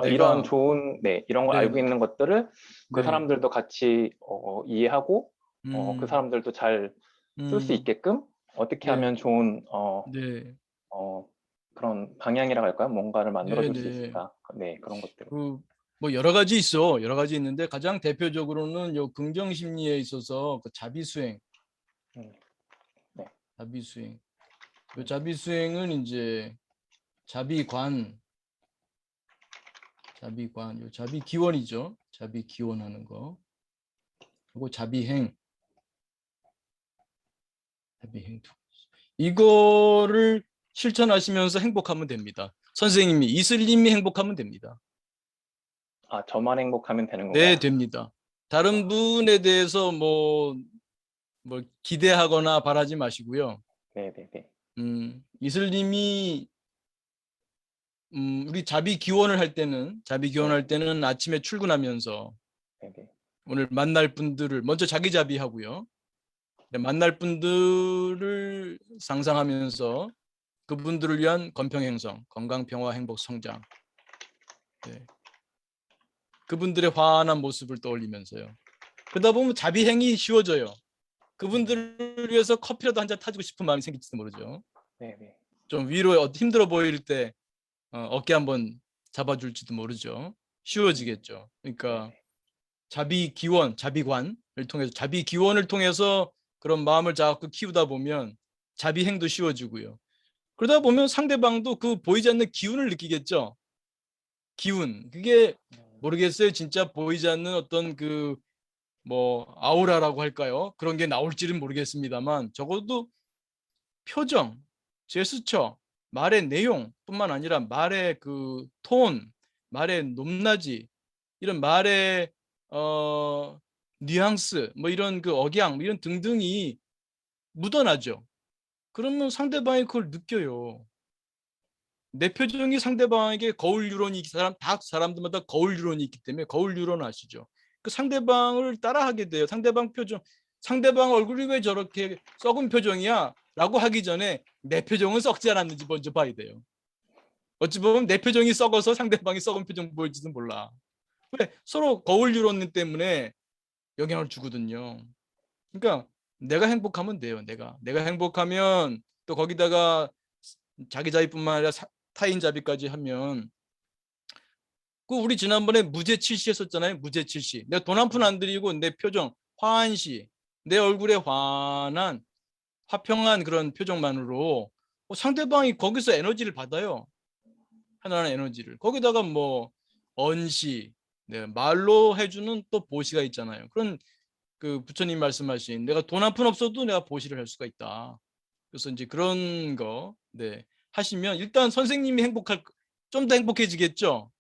이런 내가 좋은, 네, 이런 걸 네, 알고 있는 것들을 그 네. 사람들도 같이 이해하고 그 음, 사람들도 잘 쓸 수 음, 있게끔 어떻게 네, 하면 좋은 네, 어, 그런 방향이라고 할까요? 뭔가를 만들어 네, 줄 수 네. 있을까? 네, 그런 것들. 그 뭐 여러 가지 있어. 여러 가지 있는데 가장 대표적으로는 요 긍정 심리에 있어서 그 자비 수행, 음, 네. 자비 수행. 요 자비 수행은 이제 자비관, 자비관, 요 자비 기원이죠. 자비 기원하는 거. 그리고 자비행, 자비행. 이거를 실천하시면서 행복하면 됩니다. 선생님이 이슬님이 행복하면 됩니다. 아, 저만 행복하면 되는 네, 건가요? 됩니다. 다른 분에 대해서 뭐 기대하거나 바라지 마시고요. 네, 네, 네. 이슬님이 우리 자비 기원을 할 때는 네, 아침에 출근하면서 네, 네. 오늘 만날 분들을 먼저 자기 자비하고요. 만날 분들을 상상하면서 그분들을 위한 건평행성, 건강, 평화, 행복, 성장. 네. 그분들의 환한 모습을 떠올리면서요. 그러다 보면 자비행이 쉬워져요. 그분들을 위해서 커피라도 한 잔 타주고 싶은 마음이 생길지도 모르죠. 네, 네. 좀 위로 힘들어 보일 때 어깨 한번 잡아줄지도 모르죠. 쉬워지겠죠. 네, 그러니까 네. 자비 기원, 자비관을 통해서 자비 기원을 통해서 그런 마음을 자꾸 키우다 보면 자비행도 쉬워지고요. 그러다 보면 상대방도 그 보이지 않는 기운을 느끼겠죠. 기운. 그게 모르겠어요. 진짜 보이지 않는 어떤 그 뭐 아우라라고 할까요? 그런 게 나올지는 모르겠습니다만 적어도 표정, 제스처, 말의 내용뿐만 아니라 말의 그 톤, 말의 높낮이, 이런 말의 뉘앙스, 뭐 이런 그 억양, 뭐 이런 등등이 묻어나죠. 그러면 상대방이 그걸 느껴요. 내 표정이 상대방에게 거울 유론이 다 사람들마다 거울 유론이 있기 때문에 거울 유론 아시죠? 그 상대방을 따라하게 돼요. 상대방 표정, 상대방 얼굴이 왜 저렇게 썩은 표정이야? 라고 하기 전에 내 표정은 썩지 않았는지 먼저 봐야 돼요. 어찌 보면 내 표정이 썩어서 상대방이 썩은 표정 보일지도 몰라. 왜? 서로 거울 유론 때문에 영향을 주거든요. 그러니까 내가 행복하면 돼요. 내가 행복하면 또 거기다가 자기 자비뿐만 아니라 타인 자비까지 하면 그 우리 지난번에 무죄칠시 했었잖아요. 무죄칠시. 내가 돈 한 푼 안 들이고 내 표정 화한시, 내 얼굴에 환한 화평한 그런 표정만으로 상대방이 거기서 에너지를 받아요. 하나하나 에너지를. 거기다가 뭐 언시, 네, 말로 해주는 또 보시가 있잖아요. 그런 그 부처님 말씀하신 내가 돈 한 푼 없어도 내가 보시를 할 수가 있다. 그래서 이제 그런 거 네, 하시면 일단 선생님이 좀 더 행복해지겠죠.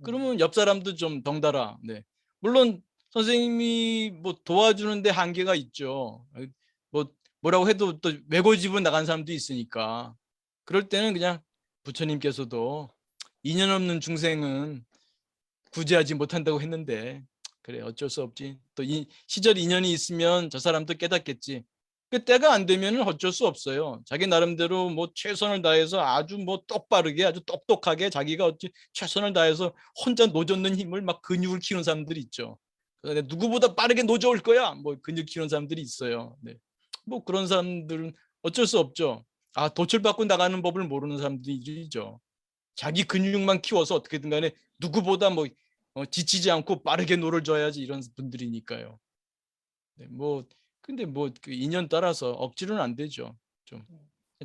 그러면 옆 사람도 좀 덩달아. 네. 물론 선생님이 뭐 도와주는데 한계가 있죠. 뭐 뭐라고 해도 또 외고집은 나간 사람도 있으니까. 그럴 때는 그냥 부처님께서도 인연 없는 중생은 구제하지 못한다고 했는데 그래 어쩔 수 없지. 또 이 시절 인연이 있으면 저 사람도 깨닫겠지. 그 때가 안 되면 어쩔 수 없어요. 자기 나름대로 뭐 최선을 다해서 아주 뭐 똑바르게 아주 똑똑하게 자기가 어찌 최선을 다해서 혼자 노젓는 힘을 막 근육을 키우는 사람들이 있죠. 그래서 누구보다 빠르게 노져올 거야. 뭐 근육 키우는 사람들이 있어요. 네. 뭐 그런 사람들은 어쩔 수 없죠. 아 도출받고 나가는 법을 모르는 사람들이죠. 자기 근육만 키워서 어떻게든 간에 누구보다 뭐 지치지 않고 빠르게 노를 져야지 이런 분들이니까요. 네, 뭐 근데 뭐그 인연 따라서 억지로는 안 되죠. 좀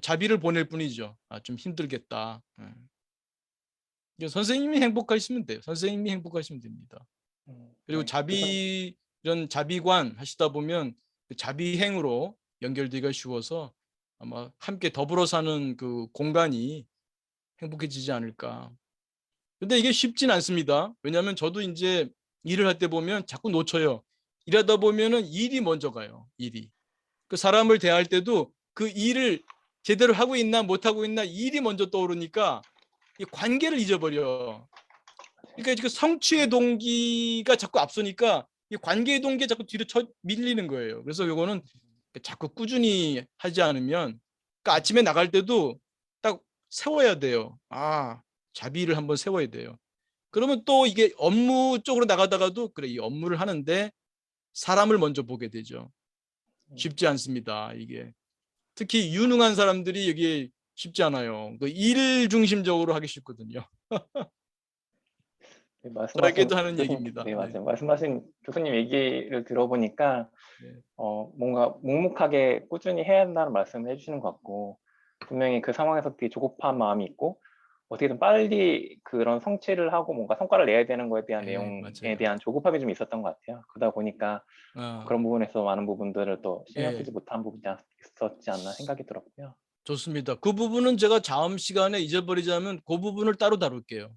자비를 보낼 뿐이죠. 아, 좀 힘들겠다. 선생님이 행복하시면 돼요. 선생님이 행복하시면 됩니다. 그리고 네. 이런 자비관 하시다 보면 그 자비행으로 연결되기가 쉬워서 아마 함께 더불어 사는 그 공간이 행복해지지 않을까. 근데 이게 쉽진 않습니다. 왜냐하면 저도 이제 일을 할 때 보면 자꾸 놓쳐요. 일하다 보면은 일이 먼저 가요. 일이. 그 사람을 대할 때도 그 일을 제대로 하고 있나 못하고 있나 일이 먼저 떠오르니까 이 관계를 잊어버려. 그러니까 지금 성취의 동기가 자꾸 앞서니까 이 관계의 동기가 자꾸 뒤로 밀리는 거예요. 그래서 이거는 자꾸 꾸준히 하지 않으면, 그러니까 아침에 나갈 때도 딱 세워야 돼요. 아, 자비를 한번 세워야 돼요. 그러면 또 이게 업무 쪽으로 나가다가도 그래, 이 업무를 하는데 사람을 먼저 보게 되죠. 쉽지 않습니다. 이게 특히 유능한 사람들이 여기 쉽지 않아요. 그 일 중심적으로 하기 쉽거든요. 네, 말씀하신 저에게도 하는 교수님, 얘기입니다. 네, 네. 맞아요. 말씀하신 교수님 얘기를 들어보니까 네. 뭔가 묵묵하게 꾸준히 해야 한다는 말씀을 해주시는 것 같고, 분명히 그 상황에서 되게 조급한 마음이 있고, 어떻게든 빨리 그런 성취를 하고 뭔가 성과를 내야 되는 거에 대한 네, 내용에 맞아요. 대한 조급함이 좀 있었던 것 같아요. 그러다 보니까 아, 그런 부분에서 많은 부분들을 또 신경 예, 쓰지 못한 부분이 있었지 않나 생각이 들었고요. 좋습니다. 그 부분은 제가 다음 시간에 잊어버리자면 그 부분을 따로 다룰게요.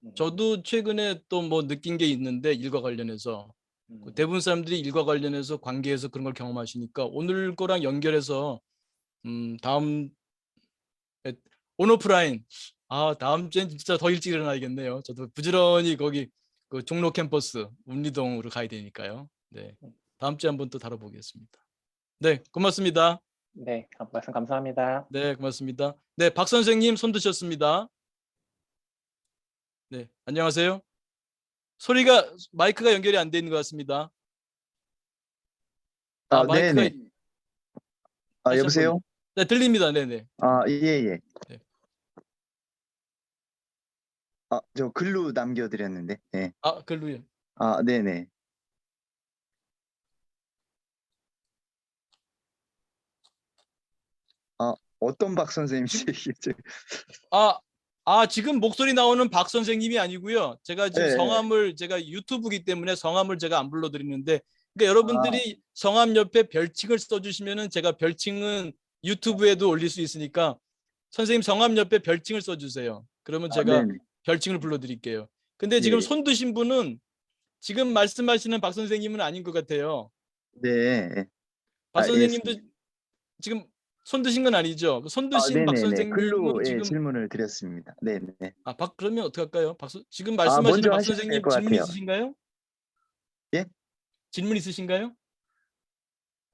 음, 저도 최근에 또 뭐 느낀 게 있는데 일과 관련해서 그 음, 대부분 사람들이 일과 관련해서 관계에서 그런 걸 경험하시니까 오늘 거랑 연결해서 다음 온오프라인, 아 다음 주엔 진짜 더 일찍 일어나야겠네요. 저도 부지런히 거기 그 종로 캠퍼스 운리동으로 가야 되니까요. 네, 음. 다음 주에 한번 또 다뤄보겠습니다. 네, 고맙습니다. 네, 말씀 감사합니다. 네, 고맙습니다. 네, 박 선생님 손 드셨습니다. 네, 안녕하세요. 소리가 마이크가 연결이 안 돼 있는 것 같습니다. 아, 마이크가 네네. 다시 한번. 여보세요? 네, 들립니다. 네, 네, 들립니다. 예, 예. 네. 저 글로 남겨드렸는데. 네. 아, 글로요. 네네. 어떤 박 선생님이시죠? 아, 지금 목소리 나오는 박 선생님이 아니고요. 제가 지금 네. 성함을, 제가 유튜브기 때문에 성함을 제가 안 불러드리는데, 그러니까 아, 여러분들이 성함 옆에 별칭을 써주시면은 제가 별칭은 유튜브에도 올릴 수 있으니까 선생님 성함 옆에 별칭을 써주세요. 그러면 제가 네네. 별칭을 불러드릴게요. 근데 지금 예. 손 드신 분은 지금 말씀하시는 박 선생님은 아닌 것 같아요. 네. 박 선생님도 알겠습니다. 지금 손 드신 건 아니죠? 손 드신 박 네네네. 선생님은 글로, 예, 지금, 질문을 드렸습니다. 네네. 그러면 어떻게 할까요? 지금 말씀하시는 먼저 박 하셔도 될 선생님 것 질문 같아요. 있으신가요? 예? 질문 있으신가요?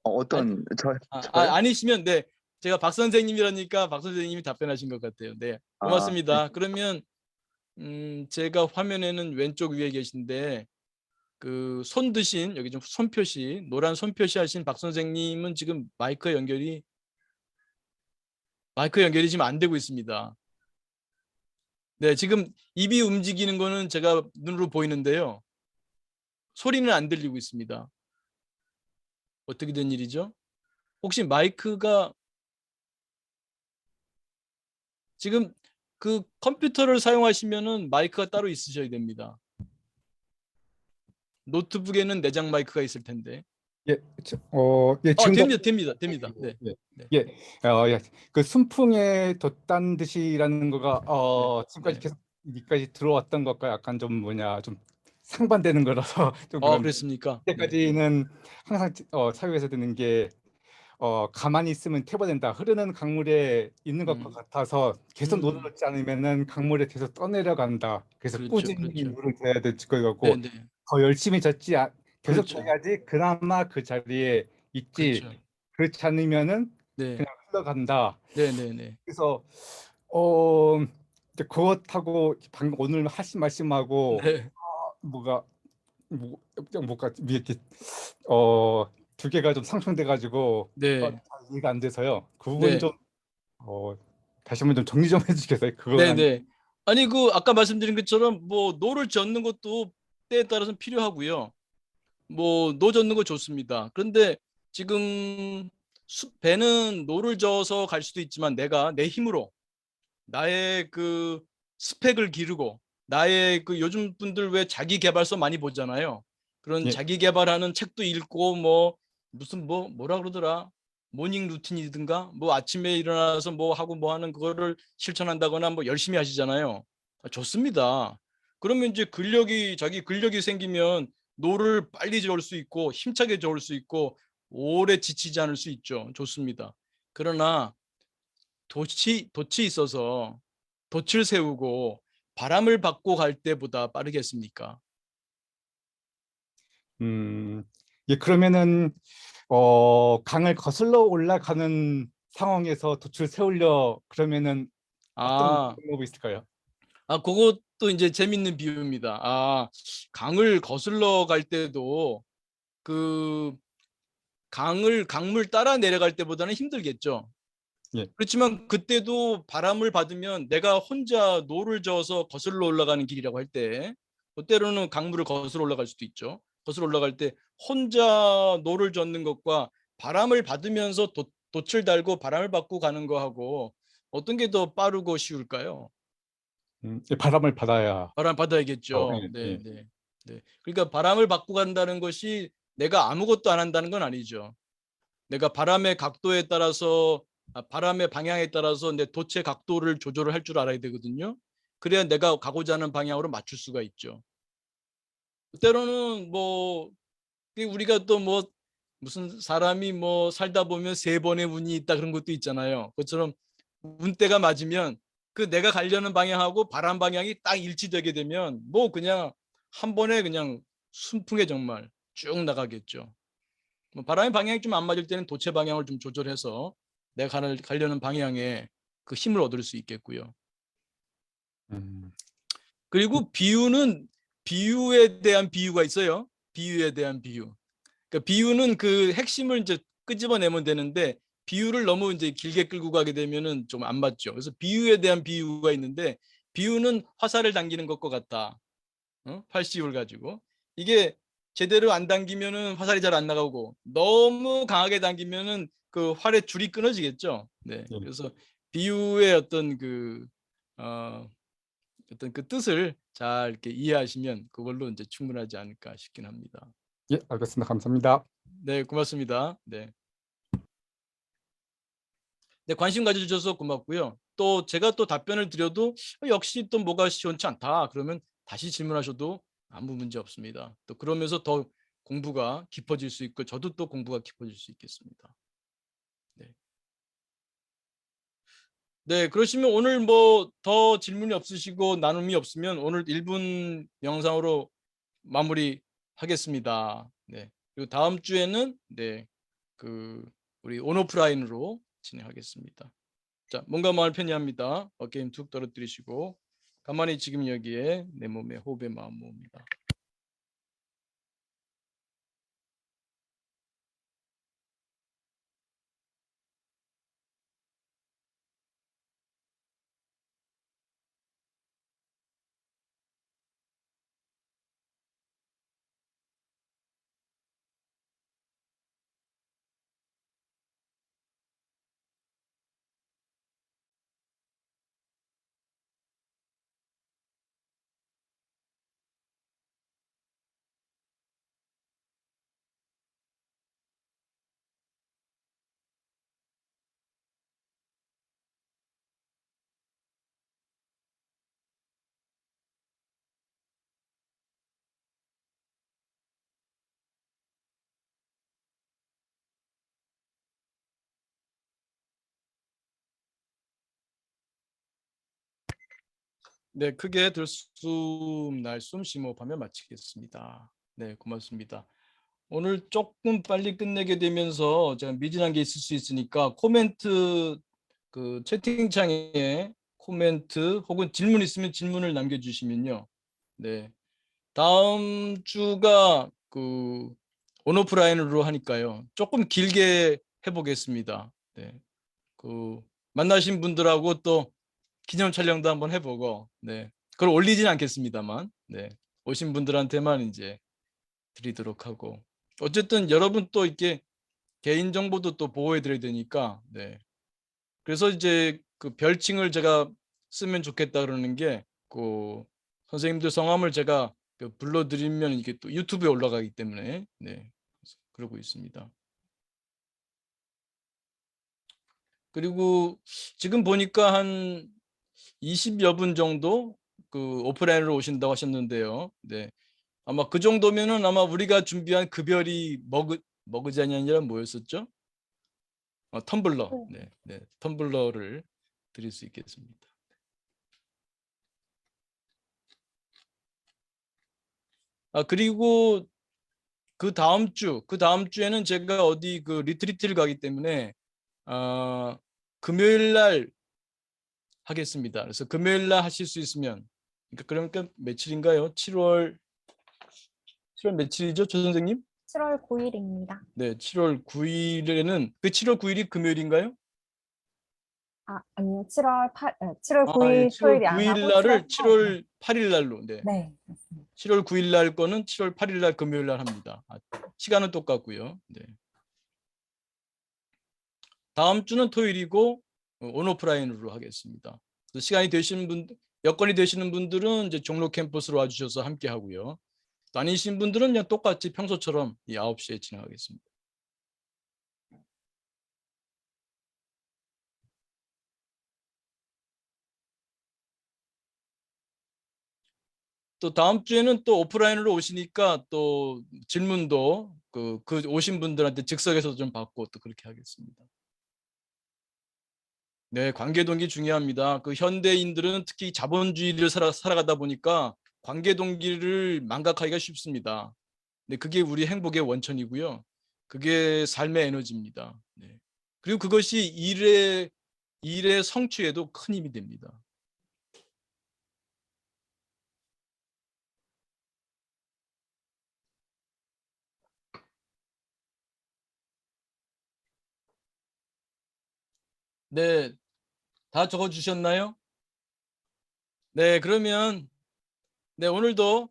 아니, 저요? 아니시면 네. 제가 박 선생님이라니까 박 선생님이 답변하신 것 같아요. 네. 네. 고맙습니다. 그러면 제가 화면에는 왼쪽 위에 계신데 그 손 드신 여기 좀 손표시, 노란 손표시 하신 박 선생님은 지금 마이크 연결이 지금 안 되고 있습니다. 네, 지금 입이 움직이는 거는 제가 눈으로 보이는데요. 소리는 안 들리고 있습니다. 어떻게 된 일이죠? 혹시 마이크가 지금 그 컴퓨터를 사용하시면은 마이크가 따로 있으셔야 됩니다. 노트북에는 내장 마이크가 있을 텐데. 예, 예, 지금도 됩니다. 네. 예, 네. 예, 예, 그 순풍에 돛단 듯이라는 거가 네. 지금까지 네. 계속 여기까지 들어왔던 것과 약간 좀 좀 상반되는 거라서 좀 그런데 그랬습니까? 네. 이때까지는 항상 사회에서 듣는 게 가만히 있으면 퇴보된다. 흐르는 강물에 있는 것과 음. 같아서 계속 음. 노를 넣지 않으면은 강물에 계속 떠내려간다. 그래서 그렇죠. 꾸준히 그렇죠. 물을 줘야 될 네, 거고 네. 더 열심히 계속 그렇죠. 줘야지 그나마 그 자리에 있지. 그렇죠. 그렇지 않으면은 네. 그냥 흘러간다. 네, 네, 네. 그래서 이제 그것하고 방금 오늘 하신 말씀하고 네. 뭐가 뭐가 이렇게 두 개가 좀 상충돼 가지고 잘 네. 이해가 안 돼서요. 그 부분 네. 좀 다시 한번 좀 정리 좀 해주시겠어요? 네, 그거랑 네. 아니 그 아까 말씀드린 것처럼 뭐 노를 젓는 것도 때에 따라서는 필요하고요. 뭐 노 젓는 거 좋습니다. 그런데 지금 배는 노를 저어서 갈 수도 있지만 내가 내 힘으로 나의 그 스펙을 기르고 나의 그 요즘 분들 왜 자기 개발서 많이 보잖아요. 그런 예, 자기 개발하는 책도 읽고 뭐 무슨 뭐라 그러더라. 모닝 루틴이든가 뭐 아침에 일어나서 뭐 하고 뭐 하는 그거를 실천한다거나 뭐 열심히 하시잖아요. 좋습니다. 그러면 이제 자기 근력이 생기면 노를 빨리 저을 수 있고 힘차게 저을 수 있고 오래 지치지 않을 수 있죠. 좋습니다. 그러나 돛이 있어서 돛을 세우고 바람을 받고 갈 때보다 빠르겠습니까? 예, 그러면은 강을 거슬러 올라가는 상황에서 돛을 세우려 그러면은 어떤 아, 방법이 있을까요? 그것도 이제 재밌는 비유입니다. 강을 거슬러 갈 때도 그 강물 따라 내려갈 때보다는 힘들겠죠. 예. 그렇지만 그때도 바람을 받으면 내가 혼자 노를 저어서 거슬러 올라가는 길이라고 할 때, 때로는 강물을 거슬러 올라갈 수도 있죠. 거슬러 올라갈 때 혼자 노를 젓는 것과 바람을 받으면서 돛을 달고 바람을 받고 가는 거하고 어떤 게 더 빠르고 쉬울까요? 예, 바람을 받아야. 바람 받아야겠죠. 예, 네, 예. 네, 네. 그러니까 바람을 받고 간다는 것이 내가 아무것도 안 한다는 건 아니죠. 내가 바람의 각도에 따라서 바람의 방향에 따라서 내 돛의 각도를 조절을 할 줄 알아야 되거든요. 그래야 내가 가고자 하는 방향으로 맞출 수가 있죠. 때로는 뭐 우리가 또 뭐 무슨 사람이 뭐 살다 보면 세 번의 운이 있다 그런 것도 있잖아요. 그것처럼 운때가 맞으면 그 내가 가려는 방향하고 바람 방향이 딱 일치되게 되면 뭐 그냥 한 번에 그냥 순풍에 정말 쭉 나가겠죠. 뭐 바람의 방향이 좀 안 맞을 때는 도체 방향을 좀 조절해서 내가 가려는 방향에 그 힘을 얻을 수 있겠고요. 음, 그리고 비유에 대한 비유가 있어요. 비유에 대한 비유. 그러니까 비유는 그 핵심을 이제 끄집어내면 되는데 비유를 너무 이제 길게 끌고 가게 되면은 좀 안 맞죠. 그래서 비유에 대한 비유가 있는데 비유는 화살을 당기는 것과 같다. 팔씨울 가지고 이게 제대로 안 당기면은 화살이 잘 안 나가고 너무 강하게 당기면은 그 활의 줄이 끊어지겠죠. 네, 예. 그래서 비유의 어떤 그 뜻을 잘 이렇게 이해하시면 그걸로 이제 충분하지 않을까 싶긴 합니다. 예, 알겠습니다. 감사합니다. 네, 고맙습니다. 네. 네, 관심 가져주셔서 고맙고요. 또 제가 또 답변을 드려도 역시 또 뭐가 시원치 않다. 그러면 다시 질문하셔도 아무 문제 없습니다. 또 그러면서 더 공부가 깊어질 수 있고 저도 또 공부가 깊어질 수 있겠습니다. 네. 네, 그러시면 오늘 뭐 더 질문이 없으시고 나눔이 없으면 오늘 1분 영상으로 마무리하겠습니다. 네. 그리고 다음 주에는 네, 우리 온오프라인으로 진행하겠습니다. 자, 뭔가 마을 편히합니다. 어깨 힘 툭 떨어뜨리시고 가만히 지금 여기에 내 몸에 호흡의 마음 모읍니다. 네, 크게 들숨 날숨 심호흡하며 마치겠습니다. 네, 고맙습니다. 오늘 조금 빨리 끝내게 되면서 제가 미진한 게 있을 수 있으니까 코멘트 채팅창에 코멘트 혹은 질문 있으면 질문을 남겨주시면요. 네, 다음 주가 온오프라인으로 하니까요. 조금 길게 해보겠습니다. 네, 만나신 분들하고 또 기념 촬영도 한번 해보고, 네, 그걸 올리진 않겠습니다만, 네, 오신 분들한테만 이제 드리도록 하고, 어쨌든 여러분 또 이렇게 개인 정보도 또 보호해드려야 되니까, 네, 그래서 이제 그 별칭을 제가 쓰면 좋겠다 그러는 게, 선생님들 성함을 제가 불러드리면 이게 또 유튜브에 올라가기 때문에, 네, 그러고 있습니다. 그리고 지금 보니까 한 20여 분 정도 오프라인으로 오신다고 하셨는데요. 네. 아마 그 정도면은 아마 우리가 준비한 급여리 머그잔이 아니라 뭐였었죠? 텀블러. 네. 네. 텀블러를 드릴 수 있겠습니다. 그리고 그 다음 주에는 제가 어디 그 리트리트를 가기 때문에 금요일 날 하겠습니다. 그래서 금요일 날 하실 수 있으면, 그러니까 며칠인가요? 7월 며칠이죠, 조 선생님? 7월 9일입니다. 네, 7월 9일에는 그 7월 9일이 금요일인가요? 아니요. 7월 9일 예, 7월 토요일이 안 9일 하고 날을 7월 7월 8일 날로. 네. 네, 맞습니다. 7월 9일 날 거는 7월 8일 날 금요일 날 합니다. 시간은 똑같고요. 네. 다음 주는 토요일이고 온오프라인으로 하겠습니다. 그래서 시간이 되시는 분, 여건이 되시는 분들은 이제 종로 캠퍼스로 와주셔서 함께 하고요. 또 아니신 분들은 그냥 똑같이 평소처럼 이 9시에 진행하겠습니다. 또 다음 주에는 또 오프라인으로 오시니까 또 질문도 그 오신 분들한테 즉석에서 좀 받고 또 그렇게 하겠습니다. 네, 관계 동기 중요합니다. 그 현대인들은 특히 자본주의를 살아가다 보니까 관계 동기를 망각하기가 쉽습니다. 네, 그게 우리 행복의 원천이고요. 그게 삶의 에너지입니다. 네. 그리고 그것이 일의 성취에도 큰 힘이 됩니다. 네, 다 적어 주셨나요? 네, 그러면 네, 오늘도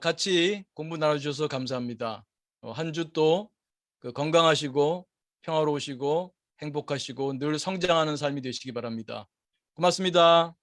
같이 공부 나눠주셔서 감사합니다. 한 주 또 건강하시고 평화로우시고 행복하시고 늘 성장하는 삶이 되시기 바랍니다. 고맙습니다.